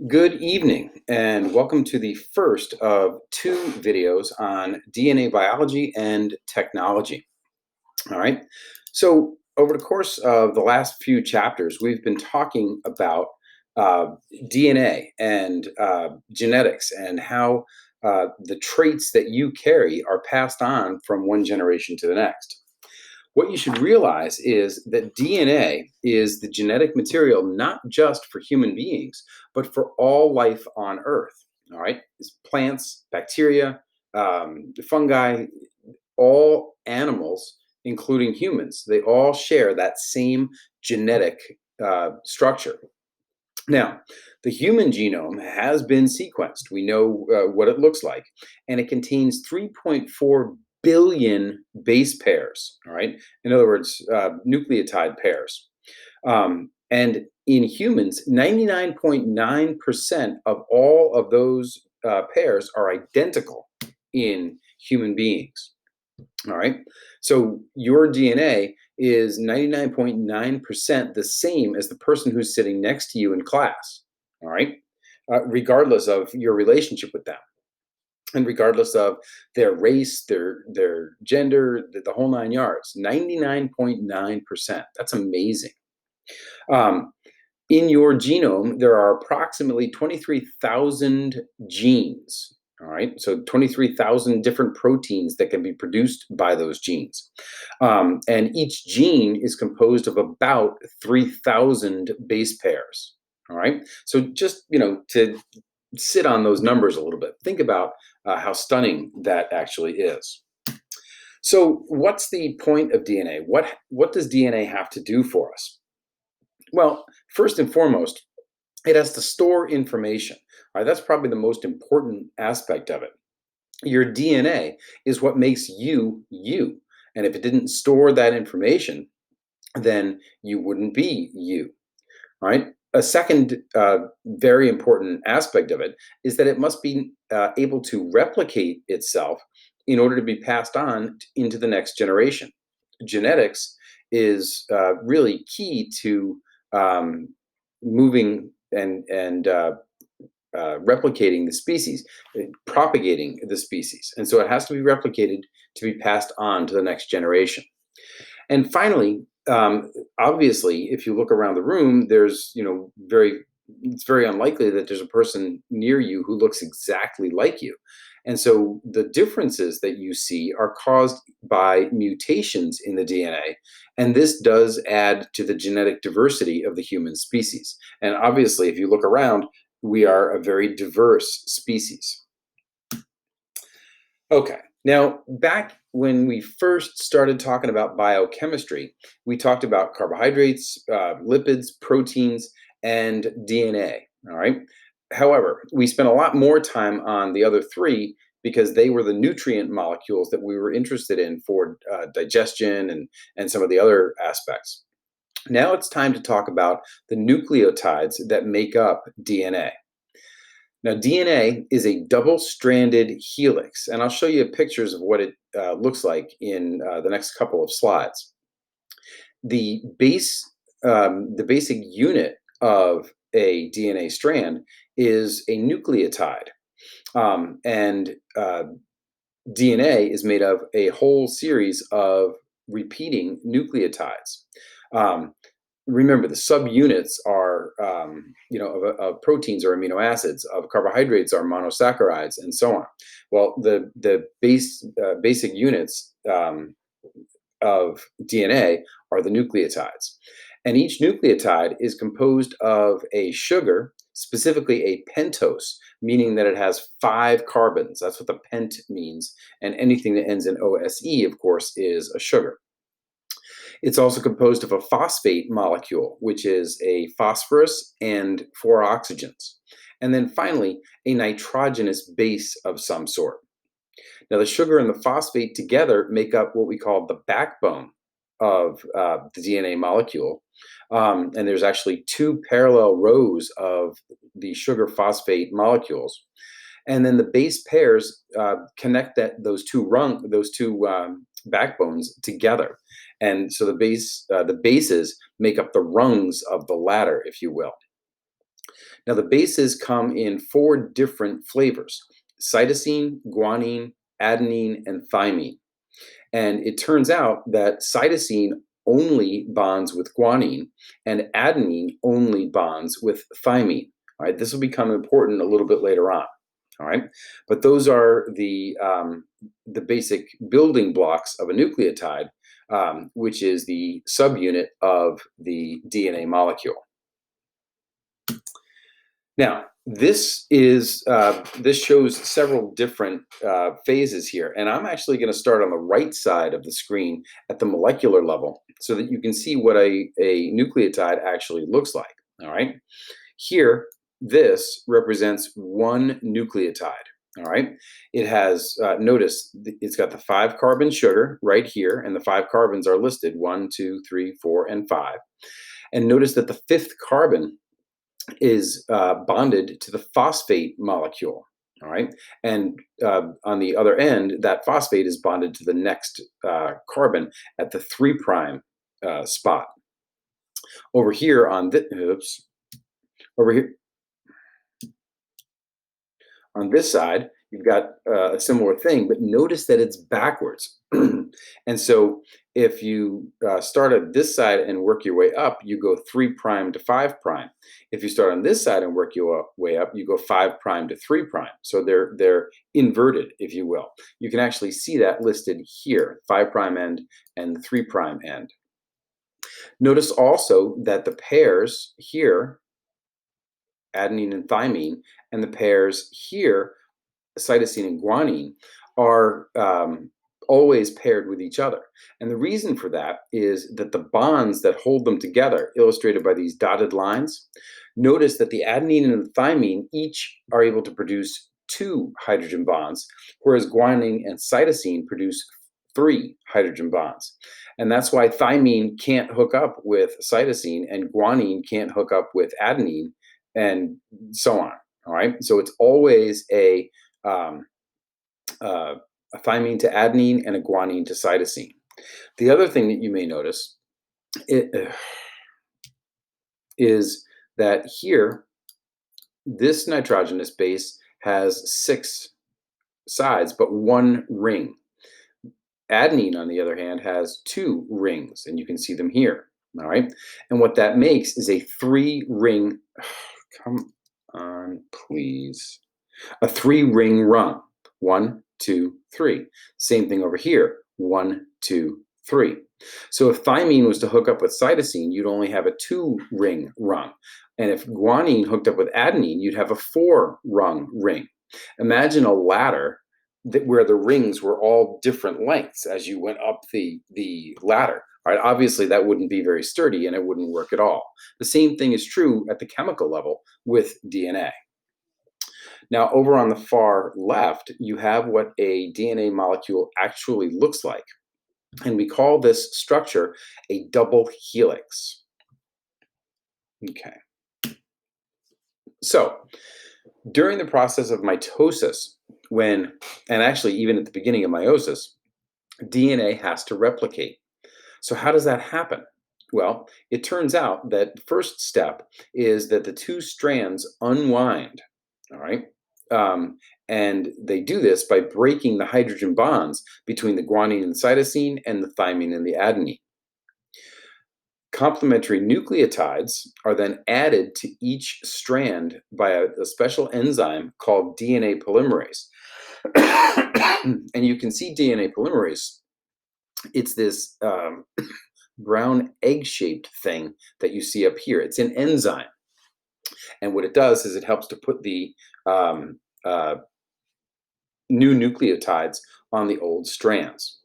Good evening, and welcome to the first of two videos on DNA biology and technology. All right. So, over the course of the last few chapters, we've been talking about uh, DNA and genetics and how the traits that you carry are passed on from one generation to the next. What you should realize is that DNA is the genetic material not just for human beings, but for all life on Earth. All right, it's plants, bacteria, fungi, all animals, including humans. They all share that same genetic structure. Now, the human genome has been sequenced. We know what it looks like, and it contains 3.4 billion base pairs. All right, in other words, nucleotide pairs. And in humans, 99.9% of all of those pairs are identical in human beings. All right. So your DNA is 99.9% the same as the person who's sitting next to you in class. All right. Regardless of your relationship with them and regardless of their race, their gender, the whole nine yards. 99.9%. That's amazing. Um, in your genome, there are approximately 23,000 genes. All right, so 23,000 different proteins that can be produced by those genes. And each gene is composed of about 3,000 base pairs. All right, so just, to sit on those numbers a little bit, think about how stunning that actually is. So, what's the point of DNA? What does DNA have to do for us? Well, first and foremost, it has to store information. All right, that's probably the most important aspect of it. Your DNA is what makes you you. And if it didn't store that information, then you wouldn't be you. All right. A second very important aspect of it is that it must be able to replicate itself in order to be passed on into the next generation. Genetics is really key to um, moving and replicating the species, propagating the species. And so it has to be replicated to be passed on to the next generation. And finally, obviously, if you look around the room, there's, it's very unlikely that there's a person near you who looks exactly like you. And so the differences that you see are caused by mutations in the DNA. And this does add to the genetic diversity of the human species. And obviously, if you look around, we are a very diverse species. Okay. Now, back when we first started talking about biochemistry, we talked about carbohydrates, lipids, proteins, and DNA. All right. However, we spent a lot more time on the other three because they were the nutrient molecules that we were interested in for digestion and some of the other aspects. Now it's time to talk about the nucleotides that make up DNA. Now, DNA is a double-stranded helix, and I'll show you pictures of what it looks like in the next couple of slides. The the basic unit of a DNA strand is a nucleotide, and DNA is made of a whole series of repeating nucleotides. Um, Remember, the subunits are, of proteins are amino acids, of carbohydrates are monosaccharides, and so on. Well, the basic units of DNA are the nucleotides, and each nucleotide is composed of a sugar, specifically a pentose, meaning that it has 5 carbons. That's what the pent means, and anything that ends in OSE, of course, is a sugar. It's also composed of a phosphate molecule, which is a phosphorus and 4 oxygens. And then finally, a nitrogenous base of some sort. Now, the sugar and the phosphate together make up what we call the backbone of the DNA molecule. And there's actually 2 parallel rows of the sugar phosphate molecules. And then the base pairs connect those two backbones together, and so the bases make up the rungs of the ladder, if you will. Now, the bases come in 4 different flavors: cytosine, guanine, adenine, and thymine. And it turns out that cytosine only bonds with guanine and adenine only bonds with thymine. All right, this will become important a little bit later on. All right, but those are the basic building blocks of a nucleotide, which is the subunit of the DNA molecule. Now, this shows several different phases here, and I'm actually going to start on the right side of the screen at the molecular level, so that you can see what a nucleotide actually looks like. All right, here this represents one nucleotide. All right, it has notice it's got the 5-carbon sugar right here, and the 5 carbons are listed 1, 2, 3, 4, and 5. And notice that the 5th carbon is bonded to the phosphate molecule. All right, and on the other end, that phosphate is bonded to the next carbon at the 3' spot. Over here on over here on this side, you've got a similar thing, but notice that it's backwards. And so if you start at this side and work your way up, you go 3' to 5'. If you start on this side and work your way up, you go 5' to 3'. So they're inverted, if you will. You can actually see that listed here, 5' end and the 3' end. Notice also that the pairs here, adenine and thymine, and the pairs here, cytosine and guanine, are always paired with each other. And the reason for that is that the bonds that hold them together, illustrated by these dotted lines, notice that the adenine and the thymine each are able to produce 2 hydrogen bonds, whereas guanine and cytosine produce 3 hydrogen bonds. And that's why thymine can't hook up with cytosine and guanine can't hook up with adenine, and so on. All right, so it's always a thymine to adenine and a guanine to cytosine. The other thing that you may notice is that here, this nitrogenous base has 6 sides, but 1 ring. Adenine, on the other hand, has 2 rings, and you can see them here. All right, and what that makes is a 3-ring. Come on, please. A 3-ring rung. 1, 2, 3. Same thing over here. 1, 2, 3. So if thymine was to hook up with cytosine, you'd only have a 2-ring rung. And if guanine hooked up with adenine, you'd have a 4-rung ring. Imagine a ladder where the rings were all different lengths as you went up the ladder. All right, obviously that wouldn't be very sturdy and it wouldn't work at all. The same thing is true at the chemical level with DNA. Now, over on the far left, you have what a DNA molecule actually looks like. And we call this structure a double helix. Okay. So, during the process of mitosis, and actually even at the beginning of meiosis, DNA has to replicate. So how does that happen? Well, it turns out that the first step is that the 2 strands unwind, all right? And they do this by breaking the hydrogen bonds between the guanine and cytosine and the thymine and the adenine. Complementary nucleotides are then added to each strand by a special enzyme called DNA polymerase. And you can see DNA polymerase. It's this brown egg-shaped thing that you see up here. It's an enzyme. And what it does is it helps to put the new nucleotides on the old strands.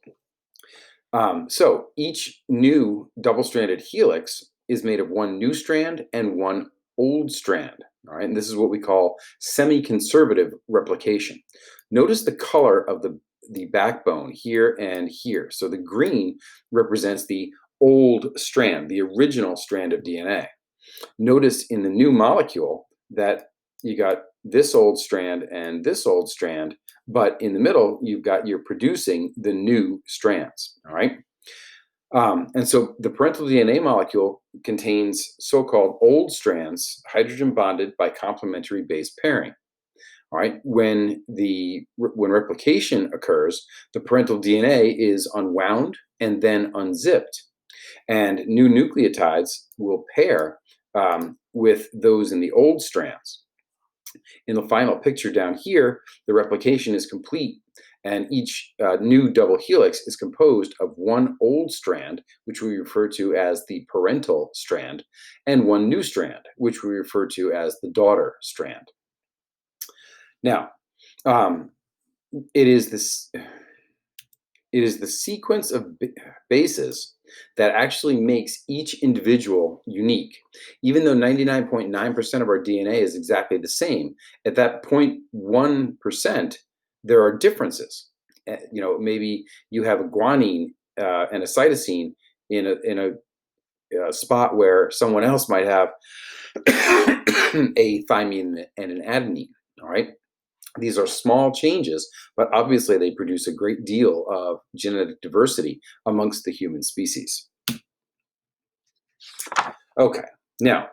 So each new double-stranded helix is made of 1 new strand and 1 old strand. All right, and this is what we call semi-conservative replication. Notice the color of the backbone here and here. So the green represents the old strand, the original strand of DNA. Notice in the new molecule that you got this old strand and this old strand, but in the middle, you're producing the new strands, all right? And so the parental DNA molecule contains so-called old strands, hydrogen bonded by complementary base pairing. All right. When replication occurs, the parental DNA is unwound and then unzipped, and new nucleotides will pair with those in the old strands. In the final picture down here, the replication is complete, and each new double helix is composed of one old strand, which we refer to as the parental strand, and one new strand, which we refer to as the daughter strand. Now, um, it is this it is the sequence of bases that actually makes each individual unique. Even though 99.9% of our DNA is exactly the same, at that 0.1%, there are differences. Maybe you have a guanine and a cytosine in a spot where someone else might have a thymine and an adenine. All right. These are small changes, but obviously they produce a great deal of genetic diversity amongst the human species. Okay, now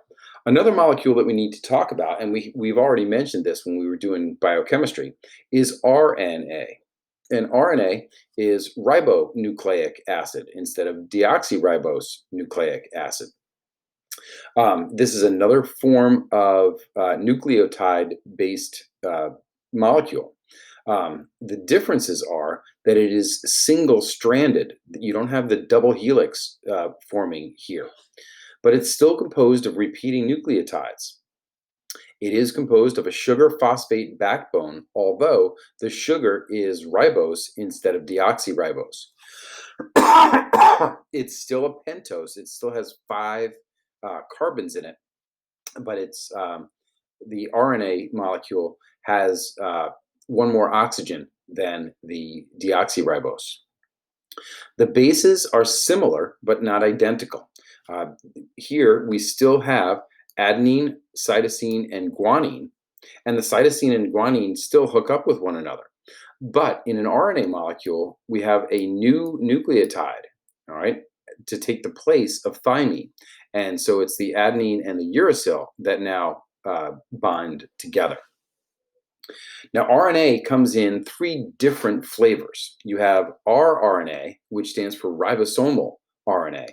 another molecule that we need to talk about, and we've already mentioned this when we were doing biochemistry, is RNA. And RNA is ribonucleic acid instead of deoxyribose nucleic acid. This is another form of nucleotide-based molecule. The differences are that it is single-stranded. You don't have the double helix forming here, but it's still composed of repeating nucleotides. It is composed of a sugar phosphate backbone, although the sugar is ribose instead of deoxyribose. It's still a pentose. It still has 5 carbons in it, but the RNA molecule has one more oxygen than the deoxyribose. The bases are similar, but not identical. Uh, Here, we still have adenine, cytosine, and guanine, and the cytosine and guanine still hook up with one another. But in an RNA molecule, we have a new nucleotide, all right, to take the place of thymine. And so it's the adenine and the uracil that now bind together. Now, RNA comes in 3 different flavors. You have rRNA, which stands for ribosomal RNA.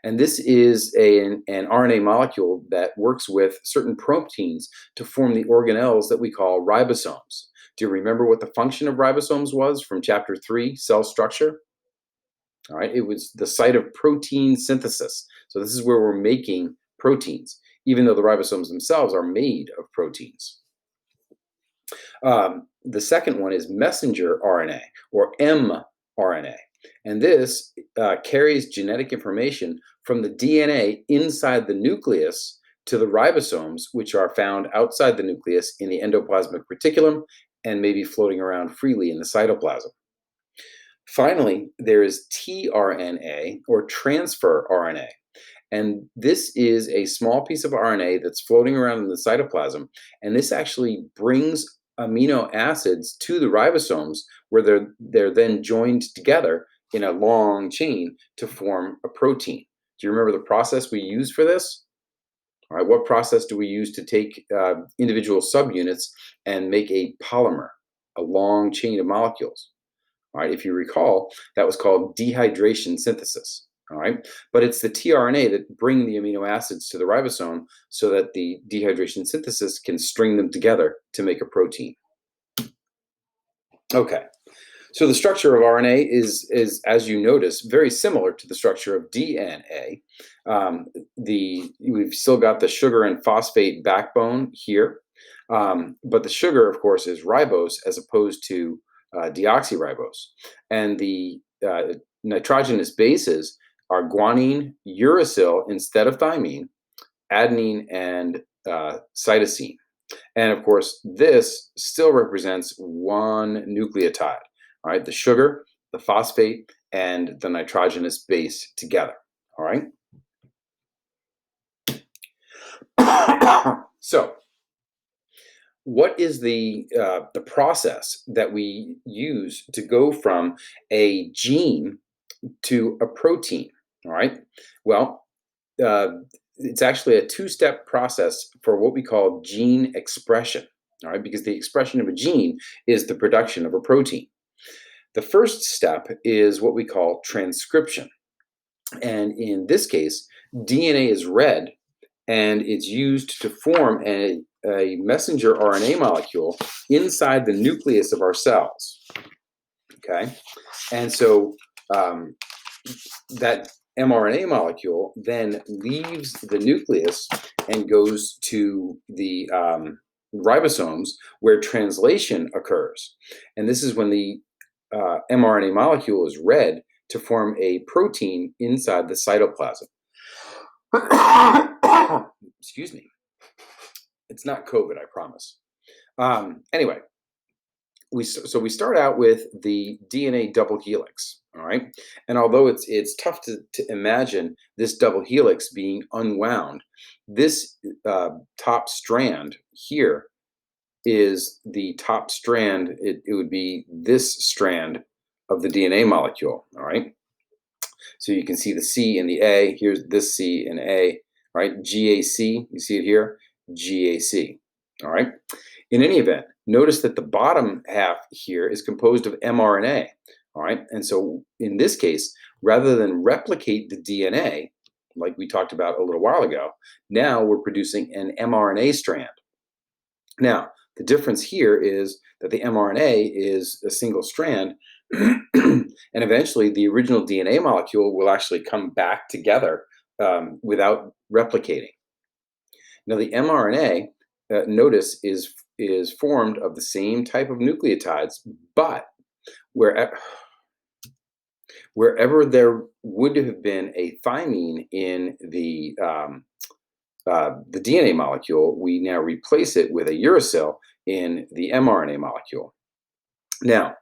And this is an RNA molecule that works with certain proteins to form the organelles that we call ribosomes. Do you remember what the function of ribosomes was from chapter 3, cell structure? All right, it was the site of protein synthesis. So this is where we're making proteins, even though the ribosomes themselves are made of proteins. The second one is messenger RNA, or mRNA. And this carries genetic information from the DNA inside the nucleus to the ribosomes, which are found outside the nucleus in the endoplasmic reticulum and maybe floating around freely in the cytoplasm. Finally, there is tRNA, or transfer RNA. And this is a small piece of RNA that's floating around in the cytoplasm. And this actually brings amino acids to the ribosomes, where they're then joined together in a long chain to form a protein. Do you remember the process we use for this? All right, what process do we use to take individual subunits and make a polymer, a long chain of molecules? All right, if you recall, that was called dehydration synthesis. All right, but it's the tRNA that bring the amino acids to the ribosome so that the dehydration synthesis can string them together to make a protein. Okay, so the structure of RNA is, as you notice, very similar to the structure of DNA. We've still got the sugar and phosphate backbone here, but the sugar, of course, is ribose as opposed to deoxyribose, and the nitrogenous bases are guanine, uracil instead of thymine, adenine, and cytosine. And of course, this still represents one nucleotide, all right? The sugar, the phosphate, and the nitrogenous base together, all right? So, what is the process that we use to go from a gene to a protein? All right. Well, uh, it's actually a two-step process for what we call gene expression. All right, because the expression of a gene is the production of a protein. The first step is what we call transcription. And in this case, DNA is read and it's used to form a messenger RNA molecule inside the nucleus of our cells. Okay. And so um, that mRNA molecule then leaves the nucleus and goes to the ribosomes where translation occurs. And this is when the mRNA molecule is read to form a protein inside the cytoplasm. Excuse me. It's not COVID, I promise. Anyway, we start out with the DNA double helix, all right? And although it's tough to imagine this double helix being unwound, this top strand here is the top strand. It would be this strand of the DNA molecule, all right? So you can see the C and the A. Here's this C and A, right? GAC, you see it here? GAC, all right? In any event, notice that the bottom half here is composed of mRNA, all right? And so in this case, rather than replicate the DNA, like we talked about a little while ago, now we're producing an mRNA strand. Now, the difference here is that the mRNA is a single strand, and eventually the original DNA molecule will actually come back together without replicating. Now, the mRNA, notice, is formed of the same type of nucleotides, but wherever there would have been a thymine in the DNA molecule, we now replace it with a uracil in the mRNA molecule. Now,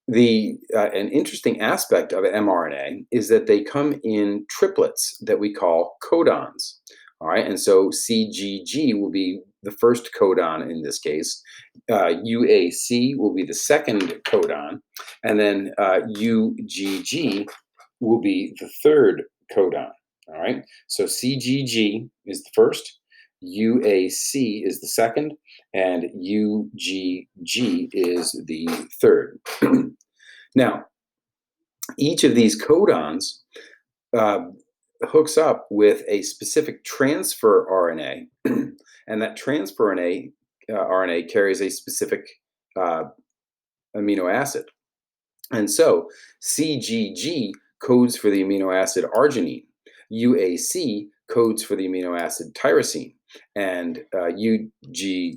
an interesting aspect of mRNA is that they come in triplets that we call codons. All right, and so CGG will be the first codon in this case. UAC will be the second codon, and then UGG will be the third codon. All right, so CGG is the first, UAC is the second, and UGG is the third. Now, each of these codons hooks up with a specific transfer RNA, and that transfer RNA carries a specific amino acid. And so CGG codes for the amino acid arginine, UAC codes for the amino acid tyrosine, and UGG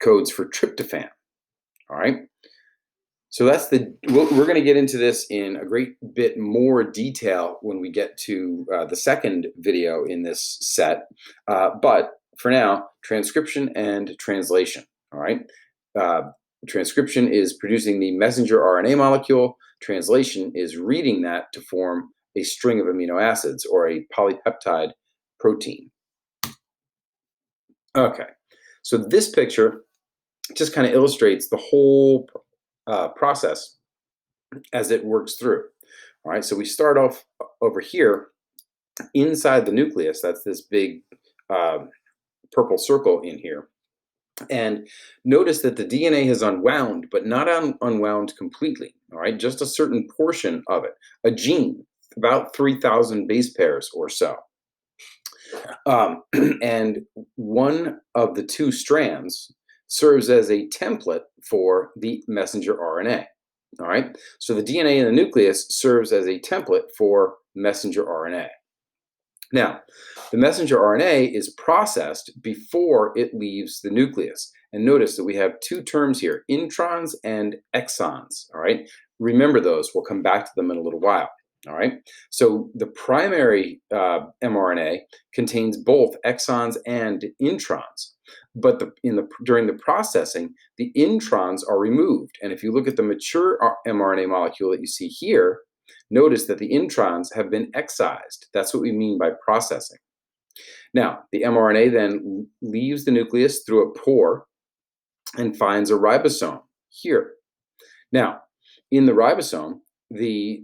codes for tryptophan. All right. So we're going to get into this in a great bit more detail when we get to the second video in this set. But for now, transcription and translation. All right. Transcription is producing the messenger RNA molecule. Translation is reading that to form a string of amino acids or a polypeptide protein. Okay. So this picture just kind of illustrates the whole process as it works through. All right, so we start off over here inside the nucleus. That's this big purple circle in here. And notice that the DNA has unwound, but not unwound completely. All right, just a certain portion of it, a gene, about 3,000 base pairs or so. And one of the two strands serves as a template for the messenger RNA. All right, so the DNA in the nucleus serves as a template for messenger RNA. Now, the messenger RNA is processed before it leaves the nucleus. And notice that we have two terms here, introns and exons. All right, remember those. We'll come back to them in a little while. All right, so the primary mRNA contains both exons and introns, but during the processing, the introns are removed. And if you look at the mature mRNA molecule that you see here, notice that the introns have been excised. That's what we mean by processing. Now, the mRNA then leaves the nucleus through a pore and finds a ribosome here. Now, in the ribosome, the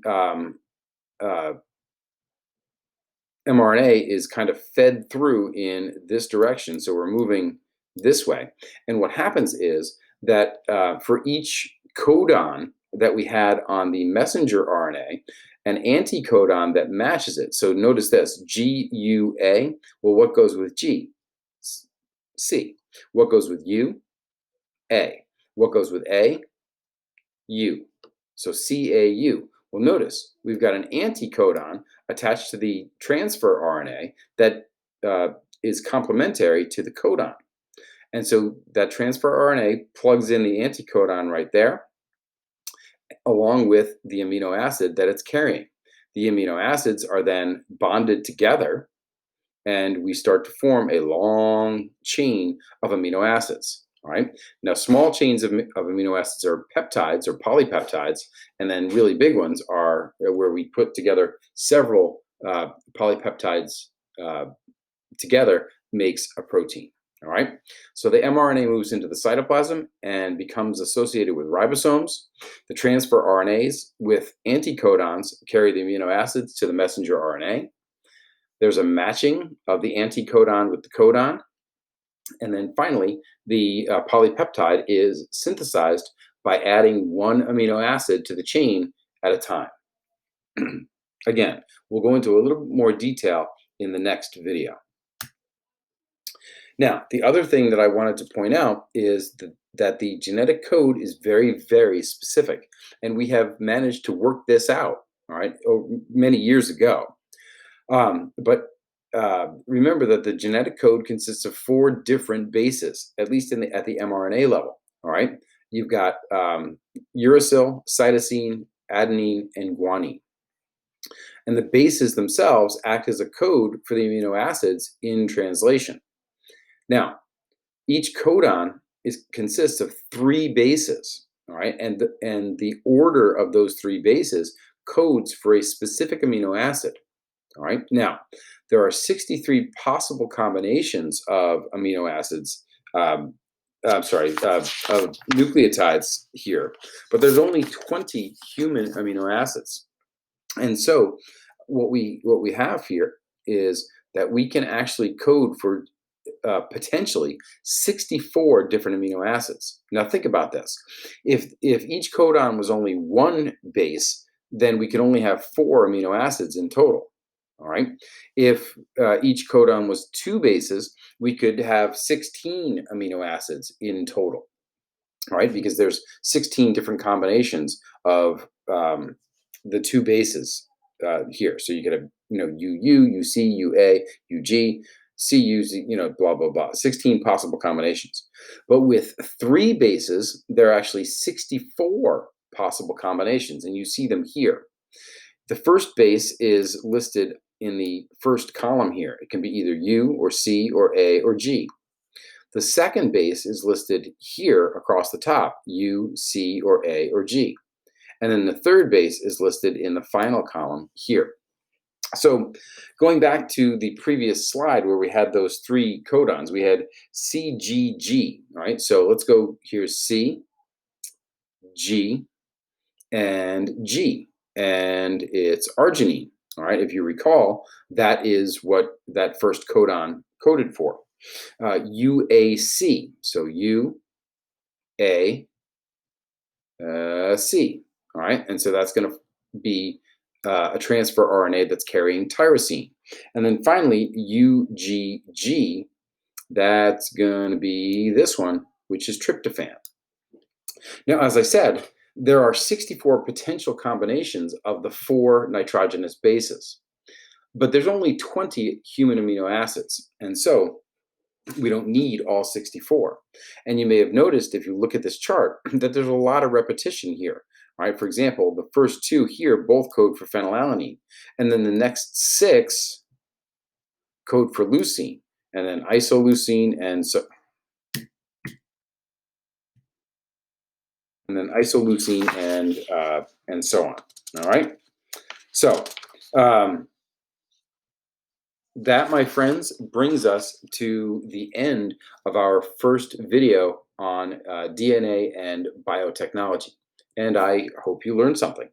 mRNA is kind of fed through in this direction. So we're moving this way. And what happens is that for each codon that we had on the messenger RNA, an anticodon that matches it. So notice this, GUA. Well, what goes with G? C. What goes with U? A. What goes with A? U. So CAU. Well, notice we've got an anticodon attached to the transfer RNA that is complementary to the codon. And so that transfer RNA plugs in the anticodon right there, along with the amino acid that it's carrying. The amino acids are then bonded together, and we start to form a long chain of amino acids. All right. Now, small chains of amino acids are peptides or polypeptides, and then really big ones are where we put together several polypeptides together makes a protein. All right. So the mRNA moves into the cytoplasm and becomes associated with ribosomes. The transfer RNAs with anticodons carry the amino acids to the messenger RNA. There's a matching of the anticodon with the codon. And then finally, the polypeptide is synthesized by adding one amino acid to the chain at a time. Again, we'll go into a little more detail in the next video. Now, the other thing that I wanted to point out is that the genetic code is very, very specific. And we have managed to work this out, all right, many years ago. But remember that the genetic code consists of 4 different bases, at least at the mRNA level. All right, you've got uracil, cytosine, adenine, and guanine, and the bases themselves act as a code for the amino acids in translation. Now, each codon consists of 3 bases. All right, and the order of those 3 bases codes for a specific amino acid. All right. Now, there are 63 possible combinations of amino acids. Of nucleotides here, but there's only 20 human amino acids. And so, what we have here is that we can actually code for potentially 64 different amino acids. Now, think about this: if each codon was only 1 base, then we could only have 4 amino acids in total. All right. If each codon was 2 bases, we could have 16 amino acids in total. All right, because there's 16 different combinations of the 2 bases here. So you get a UU, UC, UA, UG, CU, blah blah blah. 16 possible combinations. But with 3 bases, there are actually 64 possible combinations, and you see them here. The first base is listed in the first column here. It can be either U or C or A or G. The second base is listed here across the top, U, C, or A or G. And then the third base is listed in the final column here. So going back to the previous slide where we had those 3 codons, we had CGG, right? So let's go, here's C, G, and G. And it's arginine. All right, if you recall, that is what that first codon coded for. UAC, so U, A, C. All right, and so that's going to be a transfer RNA that's carrying tyrosine. And then finally, UGG, that's going to be this one, which is tryptophan. Now, as I said, there are 64 potential combinations of the 4 nitrogenous bases, but there's only 20 human amino acids, and so we don't need all 64. And you may have noticed, if you look at this chart, that there's a lot of repetition here. All right, for example, the first 2 here both code for phenylalanine, and then the next 6 code for leucine, and then isoleucine, and so and so on. All right. So that, my friends, brings us to the end of our first video on DNA and biotechnology. And I hope you learned something.